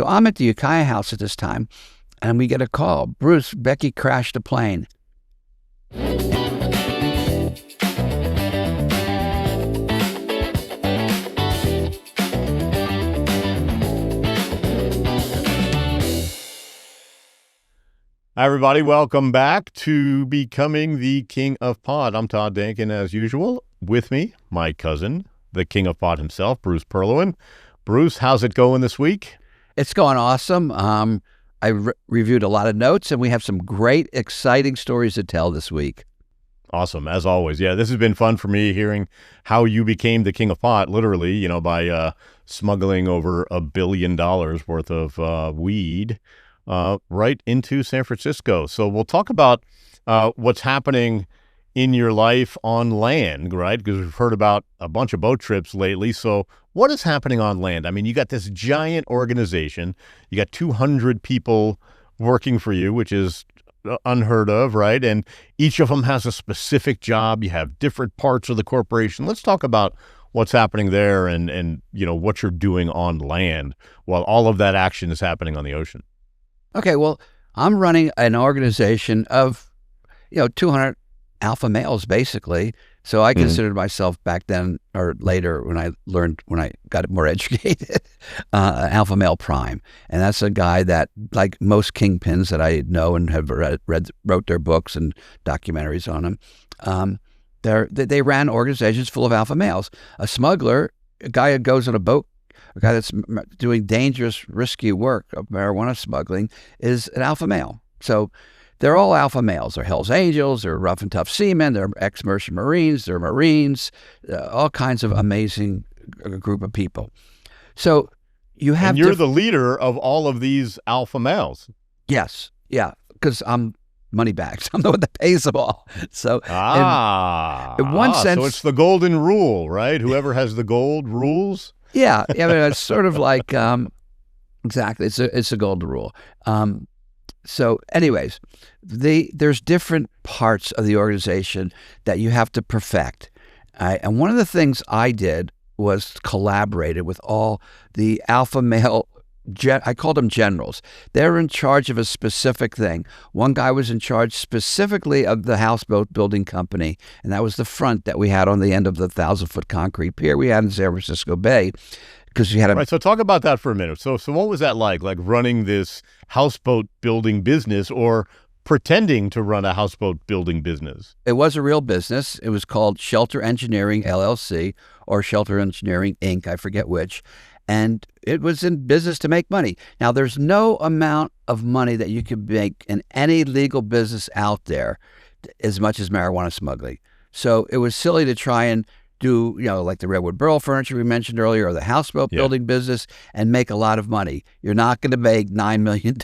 So I'm at the Ukiah house at this time, and we get a call. Bruce, Becky crashed a plane. Hi, everybody. Welcome back to Becoming the King of Pod. I'm Todd Denkin, as usual. With me, my cousin, the King of Pod himself, Bruce Perlowin. Bruce, how's it going this week? It's going awesome. I reviewed a lot of notes, and we have some great, exciting stories to tell this week. Awesome, as always. Yeah, this has been fun for me, hearing how you became the King of Pot, literally, by smuggling over $1 billion worth of weed right into San Francisco. So we'll talk about what's happening in your life on land, right? Because we've heard about a bunch of boat trips lately. So what is happening on land? I mean, you got this giant organization. You got 200 people working for you, which is unheard of, right? And each of them has a specific job. You have different parts of the corporation. Let's talk about what's happening there and what you're doing on land while all of that action is happening on the ocean. Okay, well, I'm running an organization of, 200 alpha males, basically. So I considered myself back then or later when I got more educated, alpha male prime. And that's a guy that, like most kingpins that I know and have wrote their books and documentaries on them, they ran organizations full of alpha males. A smuggler, a guy who goes on a boat, a guy that's doing dangerous, risky work of marijuana smuggling is an alpha male. So they're all alpha males. They're Hells Angels, they're rough and tough seamen, they're ex-merchant Marines, they're Marines, all kinds of amazing group of people. So you have... And you're the leader of all of these alpha males. Yes, yeah, because I'm money bags. I'm the one that pays them all. So in one sense... So it's the golden rule, right? Whoever has the gold rules? Yeah, I mean, it's sort of like, exactly, it's a golden rule. So anyways, there's different parts of the organization that you have to perfect. And one of the things I did was collaborated with all the alpha male, I called them generals. They're in charge of a specific thing. One guy was in charge specifically of the houseboat building company, and that was the front that we had on the end of the 1,000-foot concrete pier we had in San Francisco Bay. Because you had Right, so talk about that for a minute. So what was that like running this houseboat building business or pretending to run a houseboat building business? It was a real business. It was called Shelter Engineering, LLC, or Shelter Engineering, Inc., I forget which. And it was in business to make money. Now, there's no amount of money that you can make in any legal business out there as much as marijuana smuggling. So it was silly to try and do, like the Redwood Burl furniture we mentioned earlier, or the houseboat building business, and make a lot of money. You're not going to make $9 million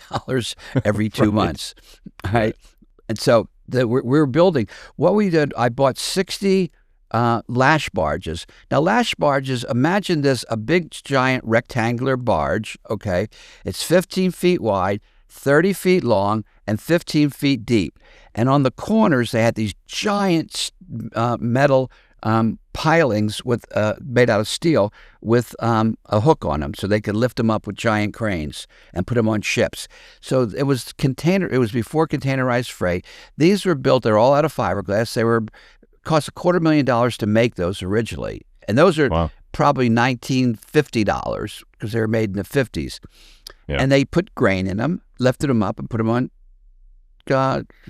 every 2 months, right? And so we're building. What we did, I bought 60 lash barges. Now, lash barges, imagine this, a big, giant rectangular barge, okay? It's 15 feet wide, 30 feet long, and 15 feet deep. And on the corners, they had these giant metal pilings with made out of steel with a hook on them, so they could lift them up with giant cranes and put them on ships. So it was before containerized freight. These were built. They're all out of fiberglass. Cost $250,000 to make those originally, and those are probably $1950 because they were made in the 50s. Yeah. And they put grain in them, lifted them up, and put them on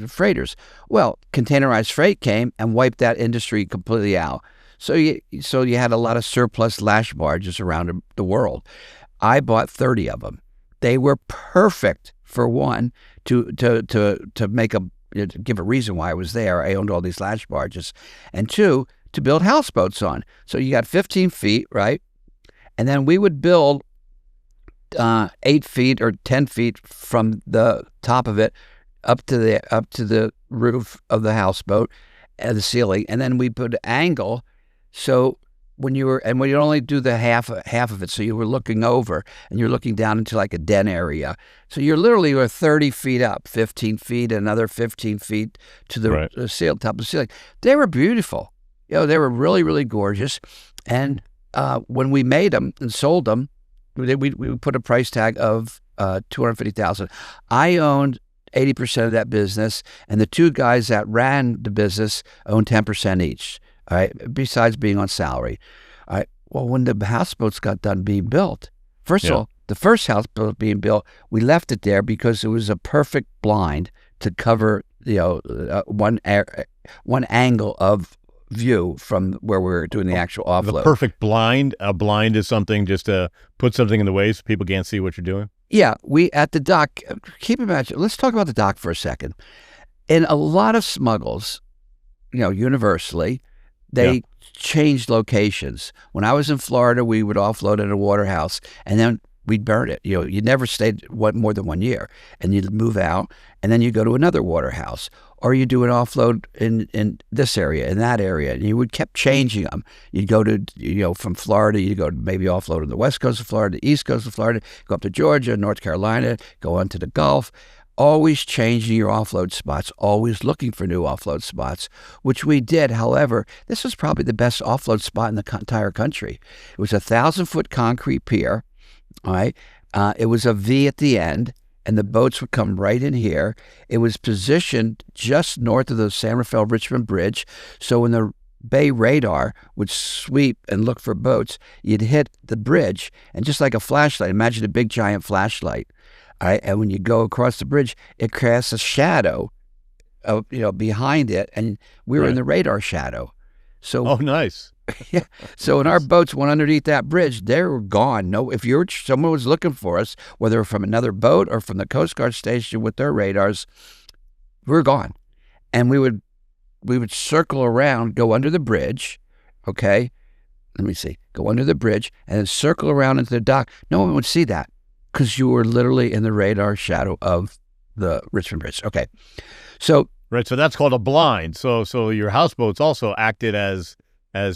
freighters. Well, containerized freight came and wiped that industry completely out. So you had a lot of surplus lash barges around the world. I bought 30 of them. They were perfect for one to make to give a reason why I was there. I owned all these lash barges, and two, to build houseboats on. So you got 15 feet, right? And then we would build 8 feet or 10 feet from the top of it up to the roof of the houseboat and the ceiling, and then we put an angle. So when you only do the half of it, so you were looking over and you're looking down into like a den area. So you're literally 30 feet up, 15 feet, another 15 feet to the top of the ceiling. They were beautiful. They were really, really gorgeous. And when we made them and sold them, we put a price tag of $250,000. I owned 80% of that business, and the two guys that ran the business owned 10% each. All right, besides being on salary. All right. Well, when the houseboats got done being built, first of all, the first houseboat being built, we left it there because it was a perfect blind to cover, one angle of view from where we were doing the actual offload. The perfect blind. A blind is something just to put something in the way so people can't see what you're doing. Yeah, we at the dock. Keep in mind. Let's talk about the dock for a second. In a lot of smuggles, universally, they changed locations. When I was in Florida, we would offload at a waterhouse, and then we'd burn it. You never stayed more than 1 year, and you'd move out, and then you go to another waterhouse, or you do an offload in this area, in that area, and you would kept changing them. You'd go to, from Florida, you'd go to maybe offload on the west coast of Florida, the east coast of Florida, go up to Georgia, North Carolina, go on to the Gulf. Always changing your offload spots, always looking for new offload spots, which we did. However, this was probably the best offload spot in the entire country. It was a 1,000-foot concrete pier. All right. It was a V at the end, and the boats would come right in here. It was positioned just north of the San Rafael-Richmond Bridge. So when the Bay radar would sweep and look for boats, you'd hit the bridge, and just like a flashlight, imagine a big giant flashlight. All right, and when you go across the bridge, it casts a shadow, behind it, and we were in the radar shadow. So, oh, nice. Yeah. So when our boats went underneath that bridge, they were gone. No, if someone was looking for us, whether from another boat or from the Coast Guard station with their radars, we were gone, and we would circle around, go under the bridge. Okay, let me see. Go under the bridge and then circle around into the dock. No one would see that, because you were literally in the radar shadow of the Richmond Bridge. Okay. So right. So that's called a blind. So your houseboats also acted as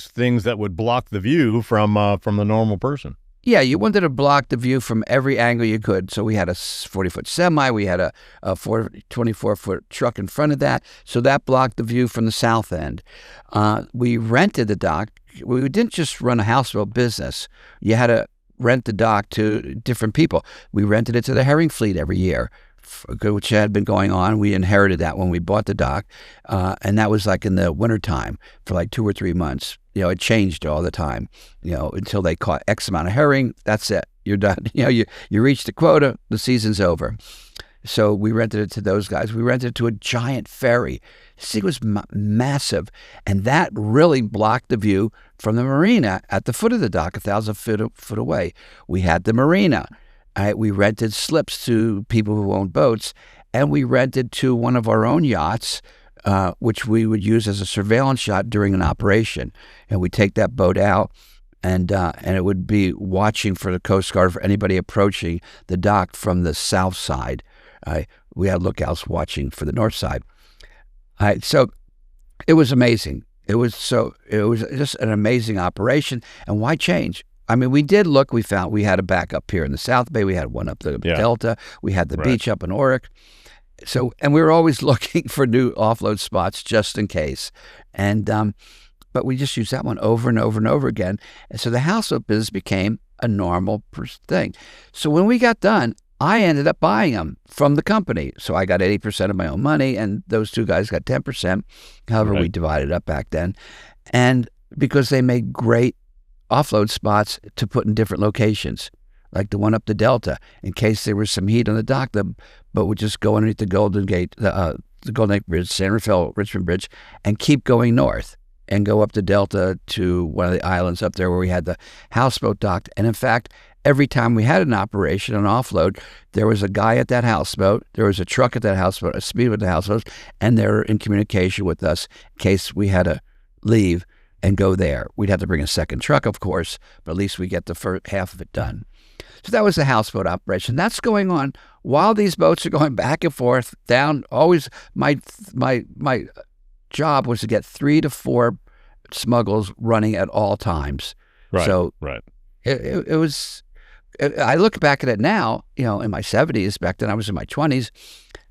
things that would block the view from the normal person. Yeah, you wanted to block the view from every angle you could. So we had a 40-foot semi. We had a 24-foot truck in front of that. So that blocked the view from the south end. We rented the dock. We didn't just run a houseboat business. You had to rent the dock to different people. We rented it to the herring fleet every year, which had been going on. We inherited that when we bought the dock, and that was like in the wintertime for like 2 or 3 months. It changed all the time, until they caught X amount of herring. That's it. You're done. You reached the quota, the season's over. So we rented it to those guys. We rented it to a giant ferry. This thing was massive, and that really blocked the view from the marina at the foot of the dock, 1,000 foot away. We had the marina. We rented slips to people who owned boats, and we rented to one of our own yachts, which we would use as a surveillance yacht during an operation. And we'd take that boat out, and it would be watching for the Coast Guard, for anybody approaching the dock from the south side. We had lookouts watching for the north side. So it was amazing. It was just an amazing operation. And why change? I mean, we did look. We found we had a backup here in the South Bay. We had one up the Delta. We had the beach up in Oric. So, and we were always looking for new offload spots just in case. And but we just used that one over and over and over again. And so the houseboat business became a normal thing. So when we got done, I ended up buying them from the company. So I got 80% of my own money, and those two guys got 10%. However, we divided up back then. And because they made great offload spots to put in different locations, like the one up the Delta. In case there was some heat on the dock, the boat would just go underneath the Golden Gate, the Golden Gate Bridge, San Rafael, Richmond Bridge, and keep going north and go up the Delta to one of the islands up there where we had the houseboat docked. And in fact, every time we had an operation, an offload, there was a guy at that houseboat, there was a truck at that houseboat, a speedboat at the houseboat, and they were in communication with us in case we had to leave and go there. We'd have to bring a second truck, of course, but at least we get the first half of it done. So that was the houseboat operation. That's going on while these boats are going back and forth down. Always my job was to get 3 to 4 smuggles running at all times. Right. So it was. I look back at it now, in my 70s. Back then, I was in my 20s,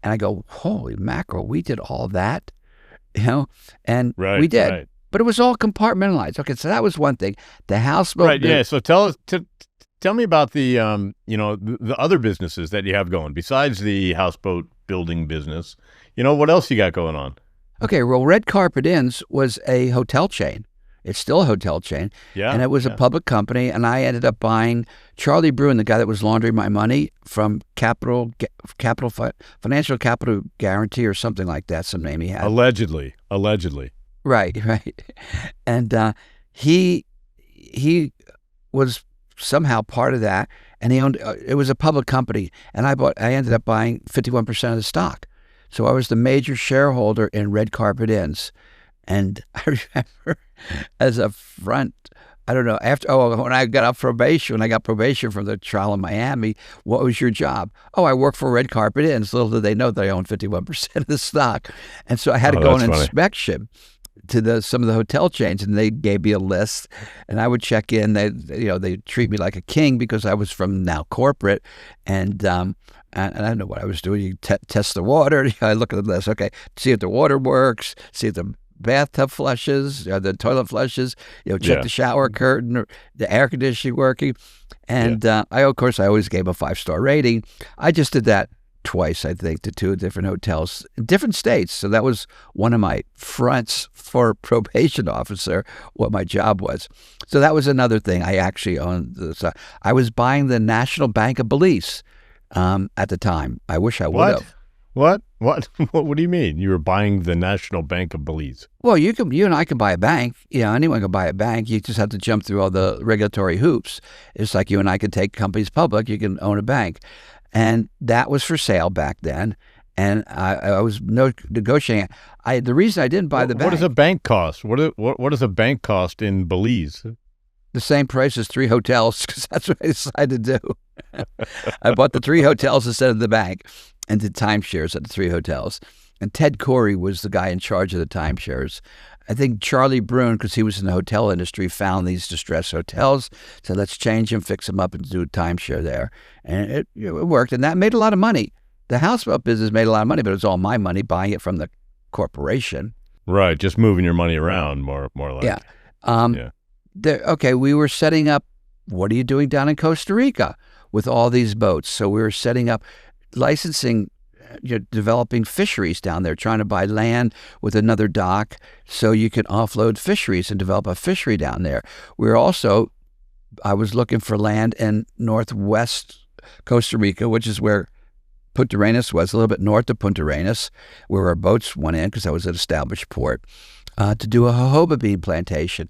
and I go, "Holy mackerel, we did all that," and we did. Right. But it was all compartmentalized. Okay, so that was one thing. The houseboat. Right. Yeah. So tell Tell me about the other businesses that you have going besides the houseboat building business. What else you got going on? Okay, well, Red Carpet Inns was a hotel chain. It's still a hotel chain, and Yeah, it was a yeah. public company. And I ended up buying Charlie Bruin, the guy that was laundering my money, from Financial Capital Guarantee or something like that. Some name he had. Allegedly. Right, right. And he was somehow part of that, and he owned. It was a public company, and I ended up buying 51% of the stock. So I was the major shareholder in Red Carpet Inns. And I remember as a front, I don't know, when I got when I got probation from the trial in Miami, what was your job? Oh, I work for Red Carpet Inns. Little did they know that I owned 51% of the stock. And so I had to go on That's funny. inspection to some of the hotel chains, and they gave me a list, and I would check in. They treat me like a king because I was from now corporate, and I don't know what I was doing. You test the water. I look at the list. Okay, see if the water works. See if the bathtub flushes, the toilet flushes. Check Yeah. the shower curtain, or the air conditioning working. And of course, I always gave a 5-star rating. I just did that twice, I think, to 2 different hotels in different states. So that was one of my fronts for probation officer, what my job was. So that was another thing. I actually owned this. I was buying the National Bank of Belize at the time. I wish I would have. What? What do you mean? You were buying the National Bank of Belize? Well, you and I can buy a bank. Anyone can buy a bank. You just have to jump through all the regulatory hoops. It's like you and I can take companies public. You can own a bank. And that was for sale back then. And I was negotiating. The reason I didn't buy the bank. What does a bank cost? What does a bank cost in Belize? The same price as 3 hotels, because that's what I decided to do. I bought the 3 hotels instead of the bank, and did timeshares at the 3 hotels. And Ted Corey was the guy in charge of the timeshares. I think Charlie Bruin, because he was in the hotel industry, found these distressed hotels, said, let's change them, fix them up, and do a timeshare there. And it worked, and that made a lot of money. The houseboat business made a lot of money, but it was all my money, buying it from the corporation. Right, just moving your money around, more or less. Yeah. Yeah. Okay, we were setting up, what are you doing down in Costa Rica with all these boats? So we were setting up, licensing, developing fisheries down there, trying to buy land with another dock so you can offload fisheries and develop a fishery down there. I was looking for land in northwest Costa Rica, which is where Punta Arenas was, a little bit north of Punta Arenas, where our boats went in because that was an established port, to do a jojoba bean plantation.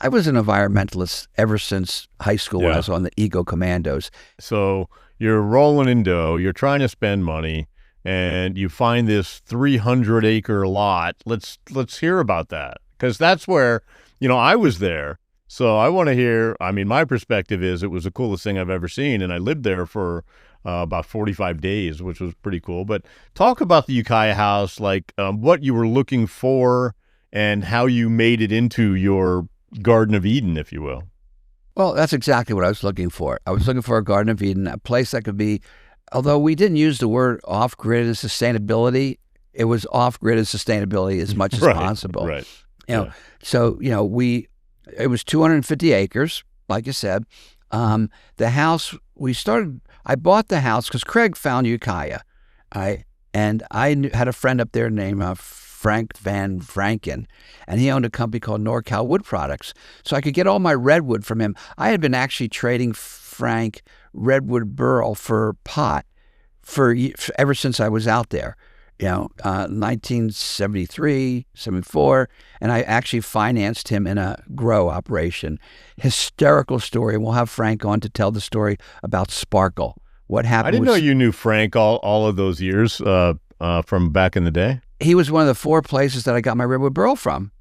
I was an environmentalist ever since high school when I was on the Eagle Commandos. So you're rolling in dough, you're trying to spend money, and you find this 300-acre lot. Let's hear about that, because that's where, I was there. So I want to hear, my perspective is it was the coolest thing I've ever seen, and I lived there for about 45 days, which was pretty cool. But talk about the Ukiah house, like what you were looking for and how you made it into your Garden of Eden, if you will. Well, that's exactly what I was looking for. I was looking for a Garden of Eden, a place that could be, although we didn't use the word off-grid and sustainability, it was off-grid and sustainability as much as possible. Right. So, it was 250 acres, like you said. The house, I bought the house because Craig found Ukiah. I had a friend up there named Frank Van Franken, and he owned a company called NorCal Wood Products. So I could get all my redwood from him. I had been actually trading Frank redwood burl for pot ever since I was out there, 1973, 74, and I actually financed him in a grow operation. Hysterical story. We'll have Frank on to tell the story about Sparkle. What happened? I didn't know you knew Frank all of those years from back in the day. He was one of the 4 places that I got my redwood burl from.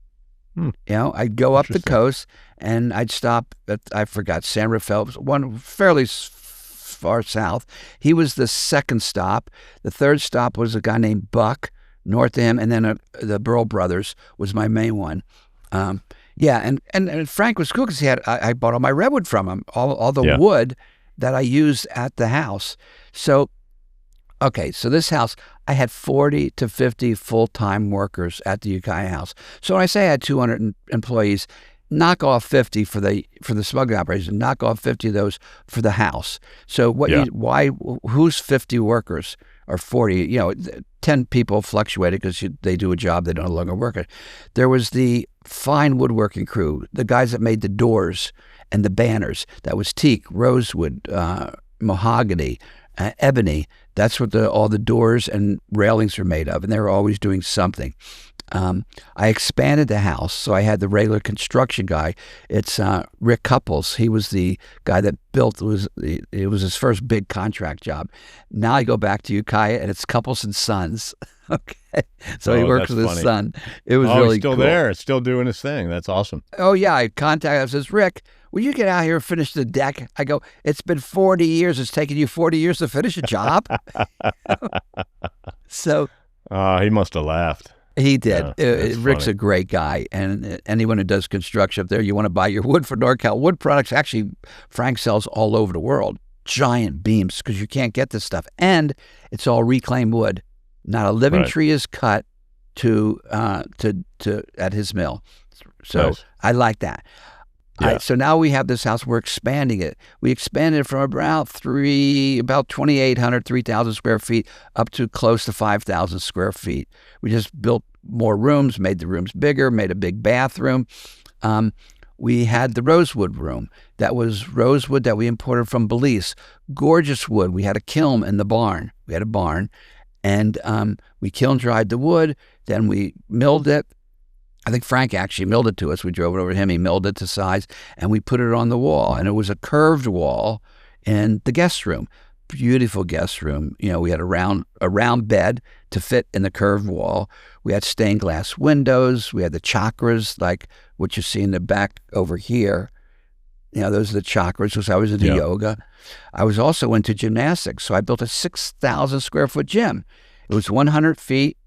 I'd go up the coast and I'd stop at, I forgot, San Rafael, one fairly far south. He was the second stop. The third stop was a guy named Buck, north of him, and then the Burl Brothers was my main one. And Frank was cool because I bought all my redwood from him, all the wood that I used at the house. So this house, I had 40 to 50 full-time workers at the Ukiah house. So when I say I had 200 employees, knock off 50 for the smuggling operation, knock off 50 of those for the house. So who's 50 workers or 40? 10 people fluctuated because they do a job they no longer work at. There was the fine woodworking crew, the guys that made the doors and the banners. That was teak, rosewood, mahogany, ebony. That's what all the doors and railings were made of, and they were always doing something. I expanded the house, so I had the regular construction guy. It's Rick Couples. He was the guy that built. It was his first big contract job. Now I go back to Ukiah, and it's Couples and Sons. Okay, so he works with his son. It was really he's still cool. there, still doing his thing. That's awesome. Oh yeah, I contacted him. Says, Rick, will you get out here and finish the deck? I go, it's been 40 years. It's taken you 40 years to finish a job. So he must have laughed. He did. Yeah, Rick's funny. a great guy, and anyone who does construction up there, you want to buy your wood for NorCal Wood Products. Actually, Frank sells all over the world, giant beams, because you can't get this stuff, and it's all reclaimed wood. Not a living tree is cut to at his mill. So Nice. I like that. Yeah. So now we have this house. We're expanding it. We expanded it from about 2,800, 3,000 square feet up to close to 5,000 square feet. We just built more rooms, made the rooms bigger, made a big bathroom. We had the rosewood room. That was rosewood that we imported from Belize. Gorgeous wood. We had a kiln in the barn. We had a barn. And we kiln dried the wood. Then we milled it. I think Frank actually milled it to us. We drove it over to him. He milled it to size, and we put it on the wall. And it was a curved wall in the guest room. Beautiful guest room. We had a round bed to fit in the curved wall. We had stained glass windows. We had the chakras, like what you see in the back over here. Those are the chakras, because I was into yoga. I was also into gymnastics, so I built a 6,000 square foot gym. It was 100 feet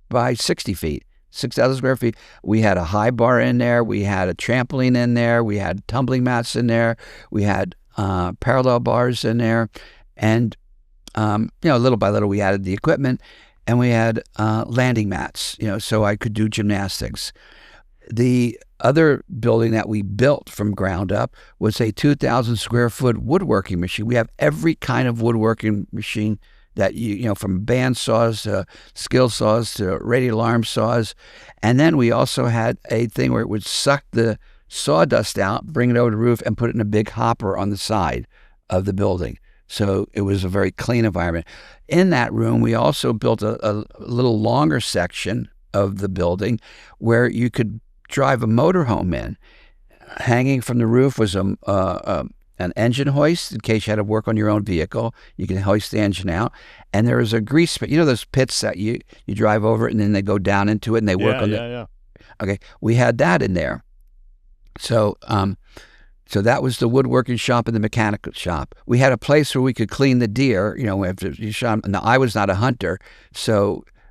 by 60 feet. 6,000 square feet. We had a high bar in there. We had a trampoline in there. We had tumbling mats in there. We had parallel bars in there. And, little by little, we added the equipment. And we had landing mats, so I could do gymnastics. The other building that we built from ground up was a 2,000 square foot woodworking machine. We have every kind of woodworking machine that from band saws to skill saws to radial arm saws. And then we also had a thing where it would suck the sawdust out, bring it over the roof, and put it in a big hopper on the side of the building. So it was a very clean environment. In that room, we also built a little longer section of the building where you could drive a motorhome in. Hanging from the roof was an engine hoist in case you had to work on your own vehicle. You can hoist the engine out. And there was a grease pit. Those pits that you drive over it and then they go down into it and they work on it. Yeah. Okay, we had that in there. So so that was the woodworking shop and the mechanical shop. We had a place where we could clean the deer. After you shot. Now, I was not a hunter,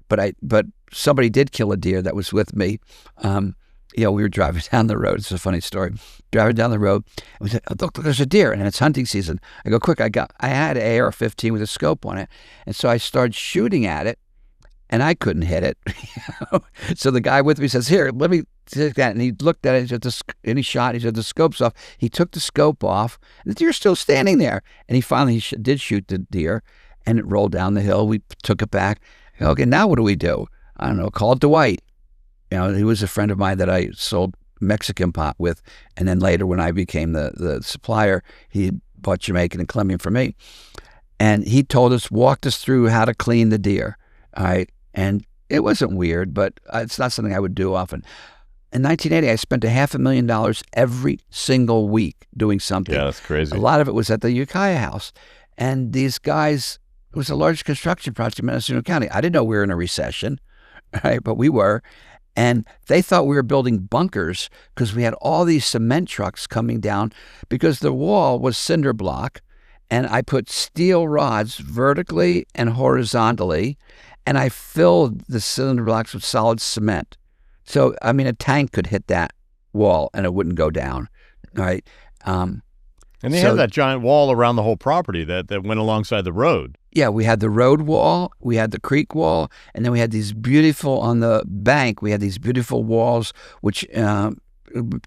but somebody did kill a deer that was with me. We were driving down the road. It's a funny story. Driving down the road, and we said, oh, look, there's a deer, and it's hunting season. I go, quick, I had an AR-15 with a scope on it, and so I started shooting at it, and I couldn't hit it. So the guy with me says, here, let me take that, and he looked at it, and he shot, he said, the scope's off. He took the scope off, and the deer's still standing there, and he finally did shoot the deer, and it rolled down the hill. We took it back. I go, okay, now what do we do? I don't know, call Dwight. He was a friend of mine that I sold Mexican pot with. And then later when I became the supplier, he bought Jamaican and Colombian for me. And he walked us through how to clean the deer. All right. And it wasn't weird, but it's not something I would do often. In 1980, I spent $500,000 every single week doing something. Yeah, that's crazy. A lot of it was at the Ukiah house. And these guys, it was the largest construction project in Mendocino County. I didn't know we were in a recession, right? But we were. And they thought we were building bunkers because we had all these cement trucks coming down because the wall was cinder block. And I put steel rods vertically and horizontally, and I filled the cinder blocks with solid cement. So, a tank could hit that wall and it wouldn't go down, right? And they had that giant wall around the whole property that went alongside the road. Yeah, we had the road wall, we had the creek wall, and then we had these beautiful, on the bank, we had these beautiful walls, which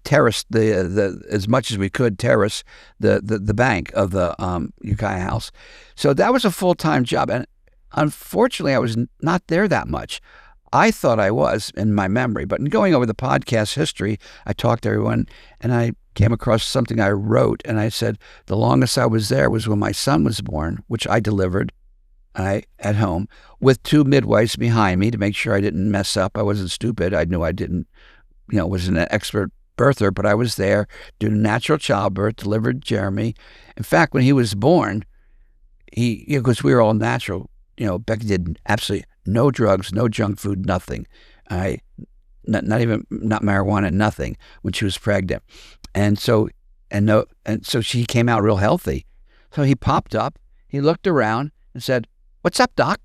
terrace the as much as we could terrace the bank of the Ukiah House. So that was a full-time job, and unfortunately, I was not there that much. I thought I was in my memory, but in going over the podcast history, I talked to everyone, and I came across something I wrote, and I said the longest I was there was when my son was born, which I delivered at home with 2 midwives behind me to make sure I didn't mess up. I wasn't stupid. I knew I didn't, wasn't an expert birther, but I was there doing natural childbirth, delivered Jeremy. In fact, when he was born, because we were all natural, Becky did absolutely no drugs, no junk food, nothing. Not marijuana, nothing when she was pregnant. And so she came out real healthy. So he popped up, he looked around and said, "What's up, Doc?"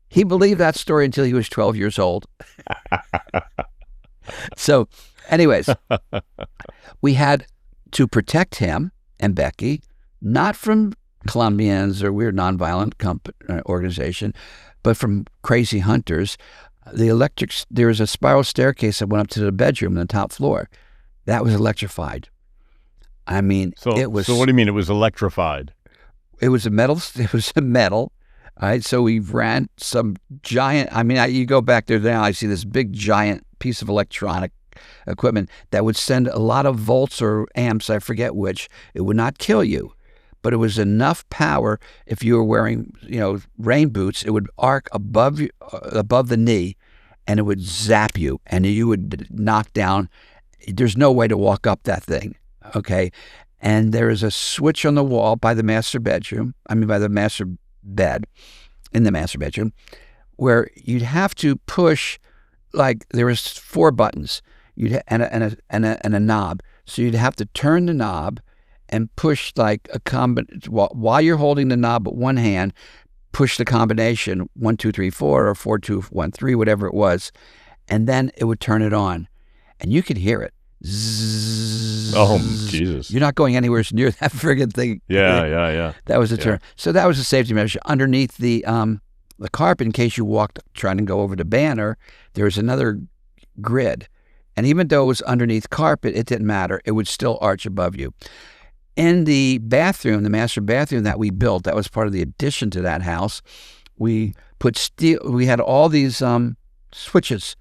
He believed that story until he was 12 years old. So anyways, we had to protect him and Becky, not from Colombians or weird nonviolent organization, but from crazy hunters. There was a spiral staircase that went up to the bedroom on the top floor. That was electrified. I mean, it was. So what do you mean it was electrified? It was a metal. All right. So we ran some giant. I mean, you go back there now, I see this big giant piece of electronic equipment that would send a lot of volts or amps. I forget which. It would not kill you, but it was enough power. If you were wearing, rain boots, it would arc above the knee, and it would zap you, and you would knock down. There's no way to walk up that thing. Okay. And there is a switch on the wall by the master bedroom. By the master bed, in the master bedroom, where you'd have to push, like there was 4 buttons, and a knob. So you'd have to turn the knob and push like while you're holding the knob with one hand, push the combination 1 2 3 4 or 4 2 1 3, whatever it was, and then it would turn it on, and you could hear it. Zzz. Oh, Jesus. You're not going anywhere near that friggin' thing. Yeah. That was a turn. So that was a safety measure. Underneath the carpet, in case you walked trying to go over the banner, there was another grid. And even though it was underneath carpet, it didn't matter. It would still arch above you. In the bathroom, the master bathroom that we built, that was part of the addition to that house, we put steel. We had all these switches.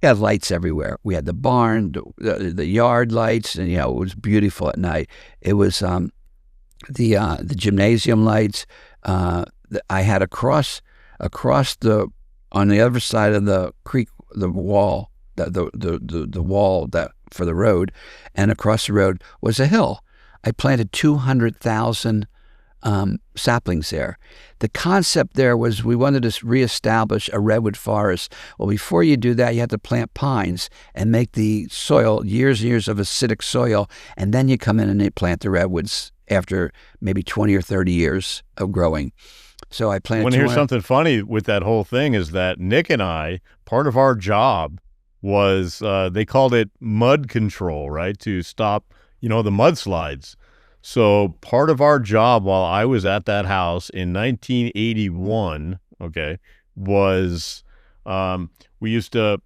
We had lights everywhere. We had the barn, the yard lights, and it was beautiful at night. It was the gymnasium lights. I had across on the other side of the creek, the wall, the wall that for the road, and across the road was a hill. I planted 200,000 saplings there. The concept there was we wanted to reestablish a redwood forest. Well, before you do that, you have to plant pines and make the soil years and years of acidic soil, and then you come in and you plant the redwoods after maybe 20 or 30 years of growing. So I planted. Want to hear something funny with that whole thing is that Nick and I, part of our job was they called it mud control, right? To stop, the mudslides. So part of our job while I was at that house in 1981, was we used to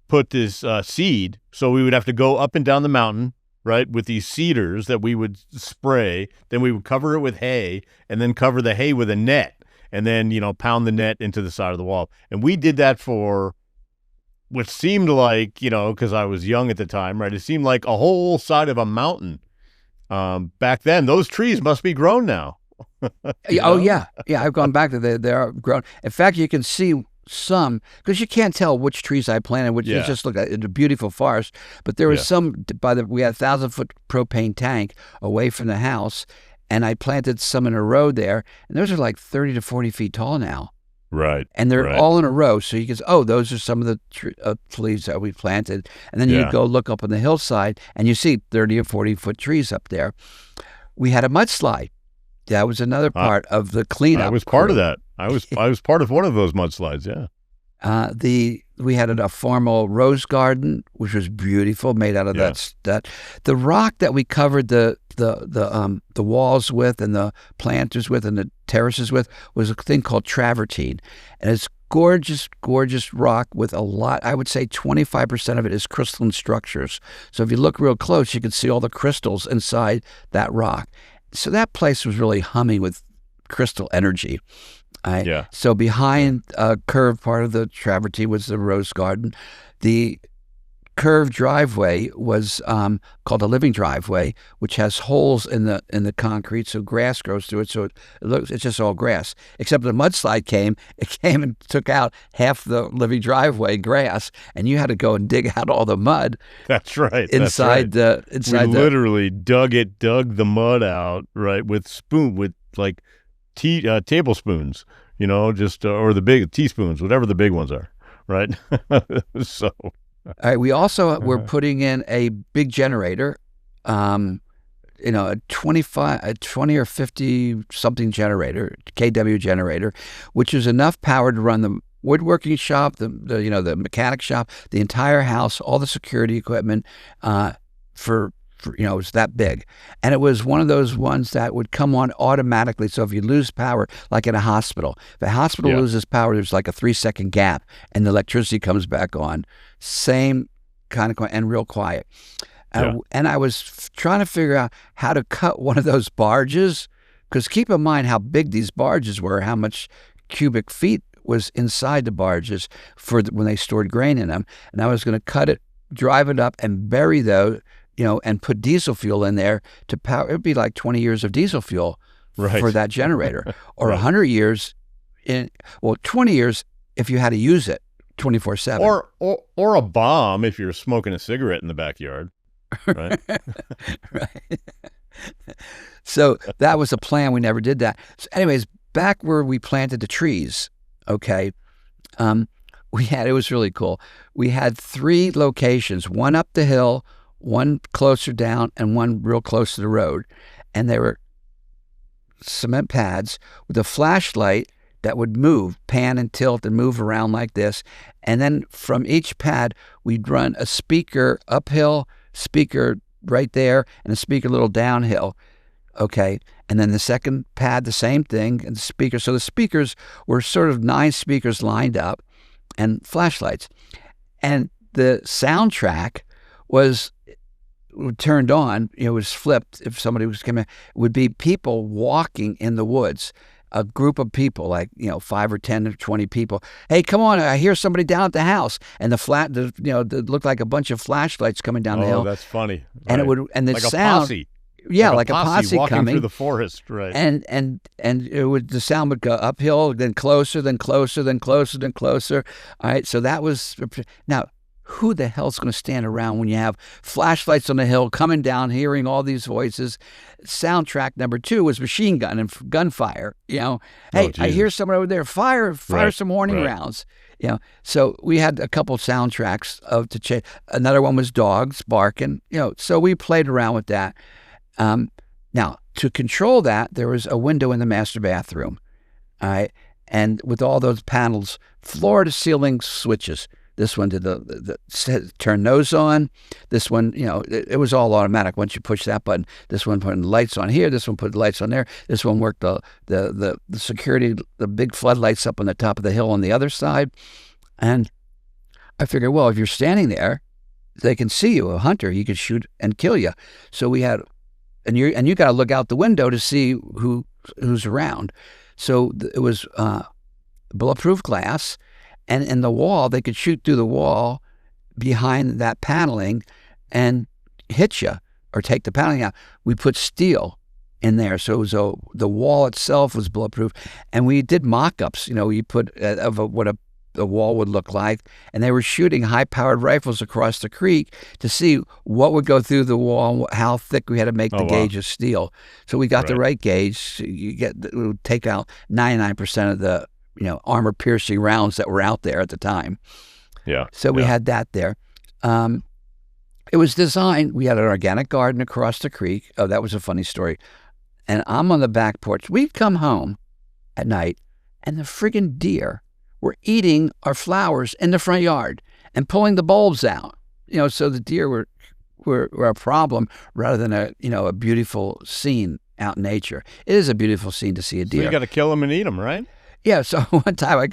put this seed. So we would have to go up and down the mountain, right, with these cedars that we would spray. Then we would cover it with hay and then cover the hay with a net and then, pound the net into the side of the wall. And we did that for what seemed like, because I was young at the time, right, it seemed like a whole side of a mountain. Back then, those trees must be grown now. Oh, yeah. Yeah, I've gone back to they are grown. In fact, you can see some, because you can't tell which trees I planted, which you just look at. It's a beautiful forest. But there was some, we had a 1,000-foot propane tank away from the house, and I planted some in a row there, and those are like 30 to 40 feet tall now. Right. And they're all in a row. So you can say, those are some of the trees that we planted. And then you go look up on the hillside and you see 30 or 40-foot trees up there. We had a mudslide. That was another part of the cleanup. I was part of that. I was part of one of those mudslides, yeah. We had a formal rose garden, which was beautiful, made out of that. The rock that we covered the walls with and the planters with and the terraces with was a thing called travertine, and it's gorgeous, gorgeous rock with a lot. I would say 25% of it is crystalline structures. So if you look real close, you can see all the crystals inside that rock. So that place was really humming with crystal energy. Yeah. So behind a curved part of the travertine was the rose garden. The curved driveway was called a living driveway, which has holes in the concrete, so grass grows through it. So it's just all grass. Except the mudslide came, and took out half the living driveway grass, and you had to go and dig out all the mud. That's right. Inside we literally dug the mud out, right, with like tablespoons, just or the big teaspoons, whatever the big ones are, right? So. All right. We also were putting in a big generator, a 20 or 50 something generator, KW generator, which was enough power to run the woodworking shop, the mechanic shop, the entire house, all the security equipment, for it was that big. And it was one of those ones that would come on automatically. So if you lose power, like in a hospital, if a hospital loses power, there's like a 3-second gap and the electricity comes back on. Same kind of, and real quiet. And I was trying to figure out how to cut one of those barges, because keep in mind how big these barges were, how much cubic feet was inside the barges when they stored grain in them. And I was going to cut it, drive it up, and bury those, and put diesel fuel in there to power. It would be like 20 years of diesel fuel for that generator, or 100 years 20 years if you had to use it 24/7. Or a bomb if you're smoking a cigarette in the backyard, right? Right. So that was a plan. We never did that. So anyways, back where we planted the trees, okay, it was really cool. We had 3 locations, one up the hill, one closer down, and one real close to the road. And they were cement pads with a flashlight that would move, pan and tilt and move around like this. And then from each pad, we'd run a speaker uphill, speaker right there, and a speaker a little downhill. Okay. And then the second pad, the same thing, and the speaker. So the speakers were sort of 9 speakers lined up and flashlights. And the soundtrack was turned on, it was flipped. If somebody was coming, it would be people walking in the woods, a group of people, like 5 or 10 or 20 people. Hey, come on! I hear somebody down at the house, and it looked like a bunch of flashlights coming down the hill. Oh, that's funny. And right. the like sound, a posse. like a posse walking coming through the forest, right? And the sound would go uphill, then closer, then closer, then closer, then closer. All right, so that was now. Who the hell's going to stand around when you have flashlights on the hill coming down, hearing all these voices? Soundtrack number 2 was machine gun and gunfire. Hey, I hear someone over there. Fire some warning rounds. So we had a couple soundtracks to change. Another one was dogs barking. So we played around with that. Now to control that, there was a window in the master bathroom. All right, and with all those panels, floor to ceiling switches. This one did the turn those on. This one, it was all automatic once you push that button. This one put the lights on here. This one put the lights on there. This one worked the security, the big floodlights up on the top of the hill on the other side. And I figured, well, if you're standing there, they can see you, a hunter. He could shoot and kill you. So we had, and you got to look out the window to see who's around. So it was bulletproof glass. And in the wall, they could shoot through the wall behind that paneling and hit you or take the paneling out. We put steel in there, so it was the wall itself was bulletproof. And we did mock-ups, we put of what a wall would look like. And they were shooting high-powered rifles across the creek to see what would go through the wall, how thick we had to make the gauge of steel. So we got the right gauge. It would take out 99% of the armor-piercing rounds that were out there at the time. Yeah. So we had that there. It was designed, we had an organic garden across the creek. Oh, that was a funny story. And I'm on the back porch. We'd come home at night, and the friggin' deer were eating our flowers in the front yard and pulling the bulbs out. So the deer were a problem rather than a beautiful scene out in nature. It is a beautiful scene to see a deer. So you got to kill them and eat them, right? Yeah. So one time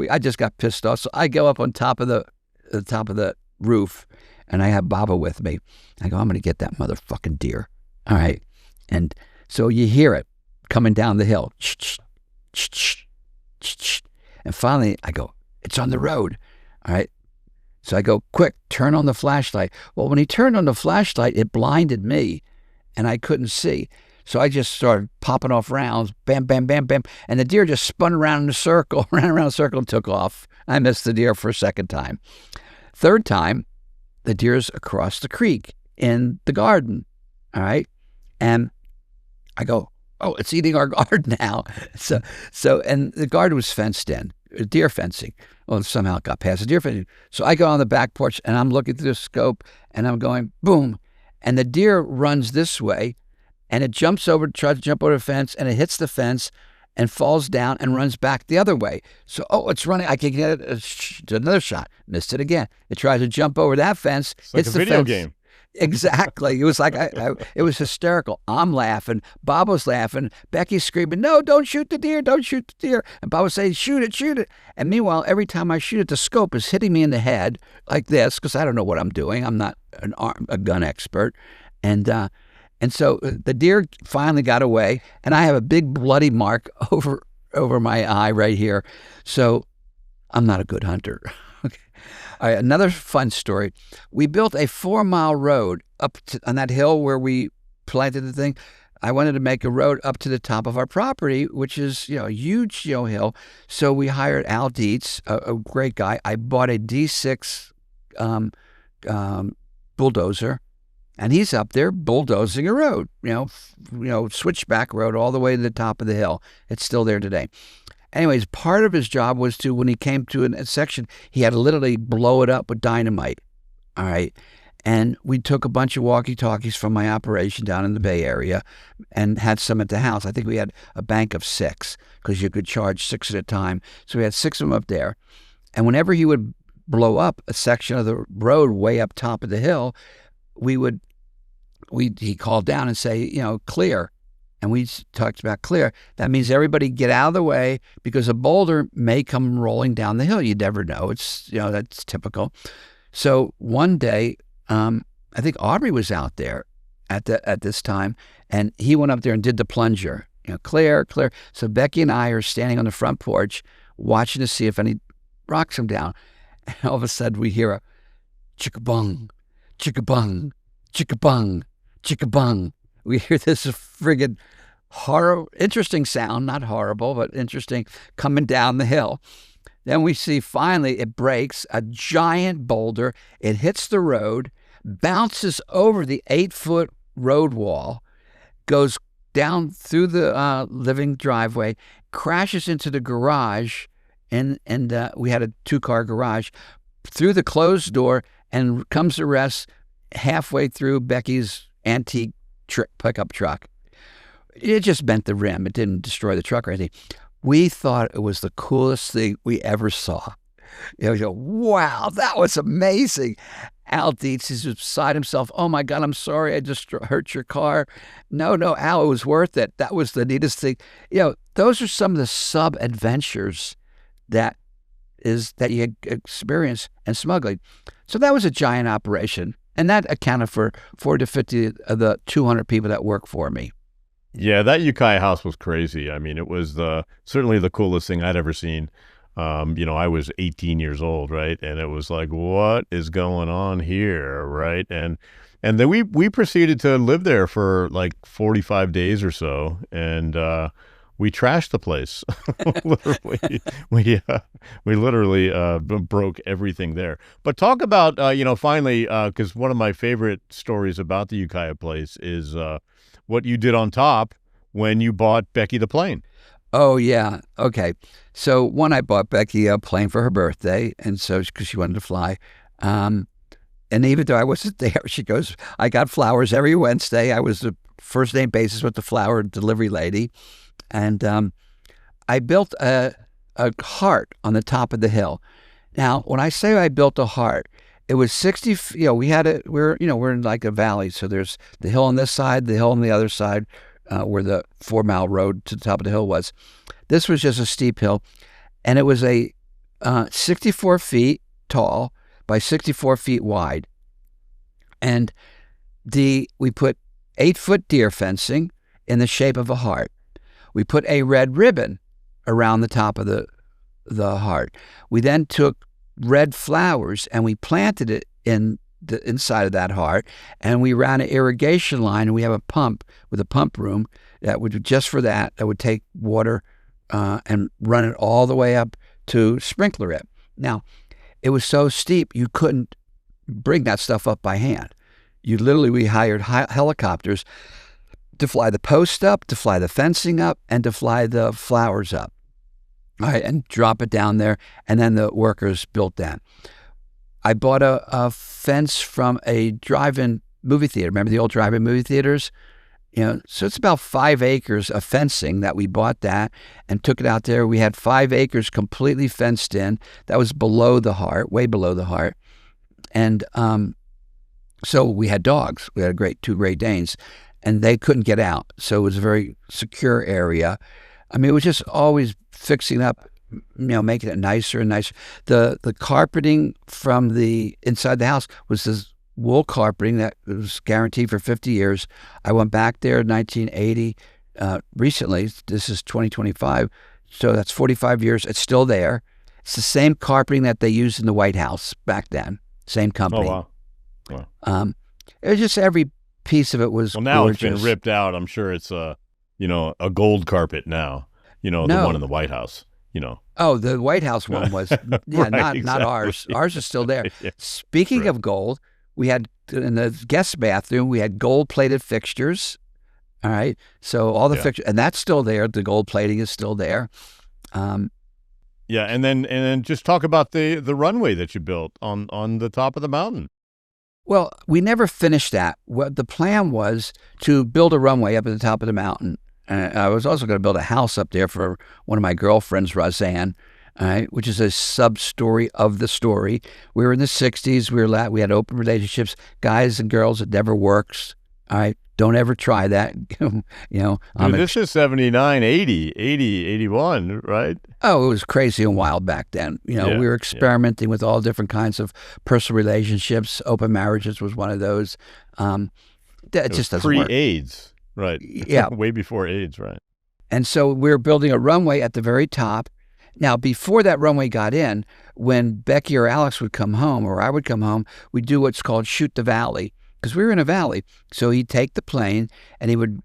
I just got pissed off. So I go up on the top of the roof, and I have Baba with me. I go, I'm going to get that motherfucking deer. All right. And so you hear it coming down the hill. And finally I go, it's on the road. All right. So I go, quick, turn on the flashlight. Well, when he turned on the flashlight, it blinded me and I couldn't see. So I just started popping off rounds, bam, bam, bam, bam. And the deer just spun around in a circle, ran around in a circle and took off. I missed the deer for a second time. Third time, the deer's across the creek in the garden. All right. And I go, oh, it's eating our garden now. And the garden was fenced in, deer fencing. Well, somehow it got past the deer fencing. So I go on the back porch and I'm looking through the scope and I'm going, boom. And the deer runs this way and it tries to jump over the fence and it hits the fence and falls down and runs back the other way. So, it's running. I can get another shot. Missed it again. It tries to jump over that fence. It's like hits a the video fence. game. Exactly. It was like, it was hysterical. I'm laughing. Bob was laughing. Becky's screaming, no, don't shoot the deer. Don't shoot the deer. And Bob was saying, shoot it, shoot it. And meanwhile, every time I shoot it, the scope is hitting me in the head like this because I don't know what I'm doing. I'm not a gun expert. And so the deer finally got away, and I have a big bloody mark over my eye right here. So I'm not a good hunter. Okay. All right, another fun story. We built a 4-mile road up on that hill where we planted the thing. I wanted to make a road up to the top of our property, which is, a huge, hill. So we hired Al Dietz, a great guy. I bought a D6 bulldozer. And he's up there bulldozing a road, switchback road all the way to the top of the hill. It's still there today. Anyways, part of his job was to, when he came to a section, he had to literally blow it up with dynamite. All right. And we took a bunch of walkie-talkies from my operation down in the Bay Area and had some at the house. I think we had a bank of 6 because you could charge 6 at a time. So we had 6 of them up there. And whenever he would blow up a section of the road way up top of the hill, he called down and say, clear. And we talked about clear. That means everybody get out of the way because a boulder may come rolling down the hill. You never know. It's, that's typical. So one day, I think Aubrey was out there at this time, and he went up there and did the plunger, clear, clear. So Becky and I are standing on the front porch watching to see if any rocks come down. And all of a sudden we hear a chicka-bung, chicka-bung, chicka-bung, chicka-bung. We hear this friggin' interesting sound, not horrible, but interesting, coming down the hill. Then we see finally it breaks, a giant boulder. It hits the road, bounces over the 8-foot road wall, goes down through the living driveway, crashes into the garage, and we had a 2-car garage, through the closed door, and comes to rest halfway through Becky's antique pickup truck. It just bent the rim. It didn't destroy the truck or anything. We thought it was the coolest thing we ever saw. Wow, that was amazing. Al Dietz is beside himself. Oh my God, I'm sorry, I just hurt your car. No, Al, it was worth it. That was the neatest thing. Those are some of the sub-adventures that you experience in smuggling. So that was a giant operation. And that accounted for 40 to 50 of the 200 people that work for me. Yeah, that Ukiah house was crazy. I mean, it was certainly the coolest thing I'd ever seen. I was 18 years old, right? And it was like, what is going on here, right? And then we proceeded to live there for like 45 days or so, and we trashed the place. Literally, we literally broke everything there. But talk about finally, because one of my favorite stories about the Ukiah place is what you did on top when you bought Becky the plane. Oh yeah, okay. So I bought Becky a plane for her birthday, and so because she wanted to fly. And even though I wasn't there, she goes, I got flowers every Wednesday. I was the first name basis with the flower delivery lady. And I built a heart on the top of the hill. Now, when I say I built a heart, it was 60. We're in like a valley, so there's the hill on this side, the hill on the other side, where the 4-mile road to the top of the hill was. This was just a steep hill. and it was a 64 feet tall by 64 feet wide. And we put 8-foot deer fencing in the shape of a heart. We put a red ribbon around the top of the heart. We then took red flowers and we planted it in the inside of that heart, and we ran an irrigation line, and we have a pump with a pump room that would just for that would take water and run it all the way up to sprinkler it. Now, it was so steep you couldn't bring that stuff up by hand. We hired helicopters to fly the post up, to fly the fencing up, and to fly the flowers up. All right, and drop it down there, and then the workers built that. I bought a fence from a drive-in movie theater. Remember the old drive-in movie theaters? So it's about 5 acres of fencing that we bought that and took it out there. We had 5 acres completely fenced in. That was below the heart, way below the heart. And so we had dogs. We had 2 Great Danes, and they couldn't get out. So it was a very secure area. I mean, it was just always fixing up, making it nicer and nicer. The carpeting from the inside the house was this wool carpeting that was guaranteed for 50 years. I went back there in 1980. Recently, this is 2025, so that's 45 years. It's still there. It's the same carpeting that they used in the White House back then. Same company. Oh, wow. It was just every piece of it was now gorgeous. It's been ripped out. I'm sure it's a gold carpet now. The one in the White House. Oh, the White House one was right, not ours. Ours is still there. Yeah, Speaking of gold, we had in the guest bathroom we had gold-plated fixtures. All right, so all the fixtures, and that's still there. The gold plating is still there. And then just talk about the runway that you built on the top of the mountain. Well, we never finished that. What the plan was to build a runway up at the top of the mountain. I was also going to build a house up there for one of my girlfriends, Roseanne, which is a sub-story of the story. We were in the 60s. We had open relationships, guys and girls. It never works. All right, don't ever try that. This is 79, 80, 81, right? Oh, it was crazy and wild back then. We were experimenting with all different kinds of personal relationships. Open marriages was one of those. That just doesn't work. Pre-AIDS. Right. Yeah. Way before AIDS, right. And so we were building a runway at the very top. Now, before that runway got in, when Becky or Alex would come home or I would come home, we'd do what's called shoot the valley because we were in a valley. So he'd take the plane and he would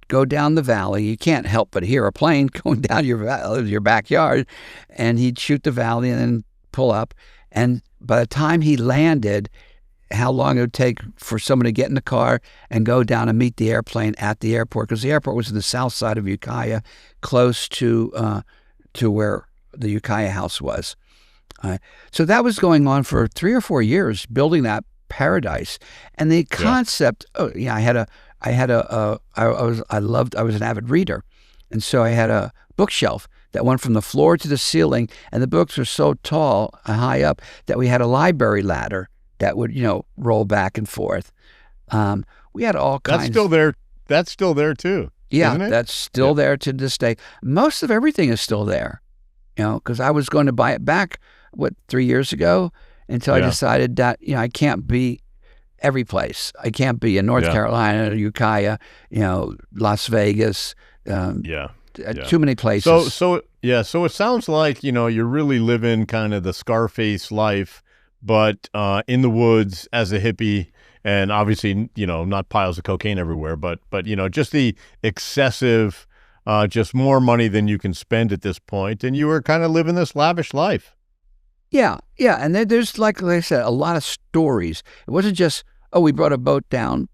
go down the valley. You can't help but hear a plane going down your backyard. And he'd shoot the valley and then pull up. And by the time he landed, how long it would take for someone to get in the car and go down and meet the airplane at the airport, because the airport was in the south side of Ukiah, close to where the Ukiah house was. So that was going on for 3 or 4 years, building that paradise. And the concept, I was an avid reader. And so I had a bookshelf that went from the floor to the ceiling, and the books were so tall, high up, that we had a library ladder that would, roll back and forth. We had all kinds. That's still there too. Yeah, isn't it? That's still there to this day. Most of everything is still there, because I was going to buy it back, 3 years ago, until I decided that, I can't be every place. I can't be in North Carolina, Ukiah, Las Vegas. Too many places. So it sounds like, you're really living kind of the Scarface life, but in the woods as a hippie, and obviously, not piles of cocaine everywhere, but just the excessive, just more money than you can spend at this point, and you were kind of living this lavish life. Yeah, and there's, like I said, a lot of stories. It wasn't just, we brought a boat down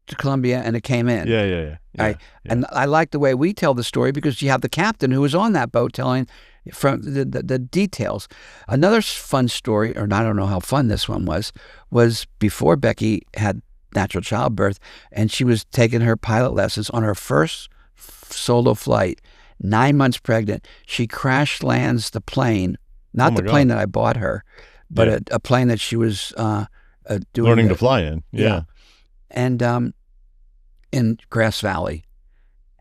to Columbia and it came in. Yeah. And I like the way we tell the story because you have the captain who was on that boat telling from the details. Another fun story, or I don't know how fun this one was before Becky had natural childbirth, and she was taking her pilot lessons on her first solo flight, 9 months pregnant. She crash lands the plane, not the plane that I bought her, but a plane that she was doing learning to fly in. Yeah. And in Grass Valley.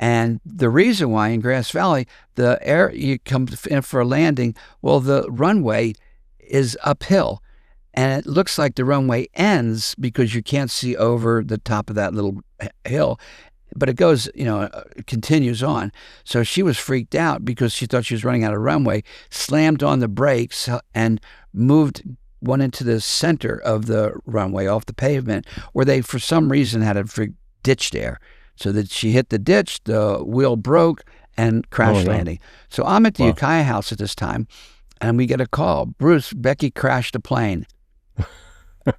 And the reason why in Grass Valley, the air you come in for a landing, well, the runway is uphill. And it looks like the runway ends because you can't see over the top of that little hill. But it goes, it continues on. So she was freaked out because she thought she was running out of runway, slammed on the brakes and went into the center of the runway off the pavement where they, for some reason, had a ditch there. So that she hit the ditch, the wheel broke, and crash landing. So I'm at the Ukiah house at this time, and we get a call. Bruce, Becky crashed a plane.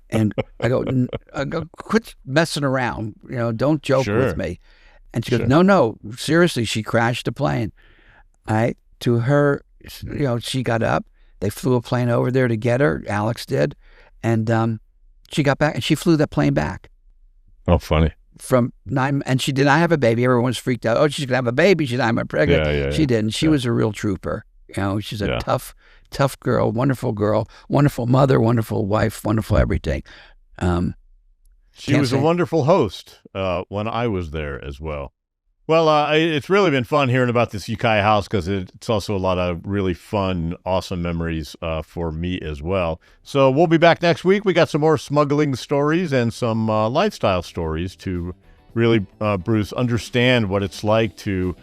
And I go, quit messing around. Don't joke with me. And she goes, no, seriously, she crashed a plane. All right. To her, she got up. They flew a plane over there to get her. Alex did. And she got back, and she flew that plane back. Oh, funny. From 9, and she did not have a baby. Everyone was freaked out. Oh, she's gonna have a baby. She's not pregnant. Yeah, she didn't. She was a real trooper. She's a tough girl, wonderful mother, wonderful wife, wonderful everything. She was a wonderful host when I was there as well. Well, it's really been fun hearing about this Ukiah house because it's also a lot of really fun, awesome memories for me as well. So we'll be back next week. We got some more smuggling stories and some lifestyle stories to really, Bruce, understand what it's like to,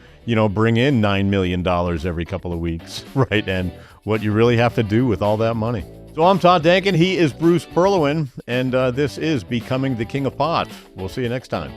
bring in $9 million every couple of weeks, right? And what you really have to do with all that money. So I'm Todd Denkin. He is Bruce Perlowin, and this is Becoming the King of Pot. We'll see you next time.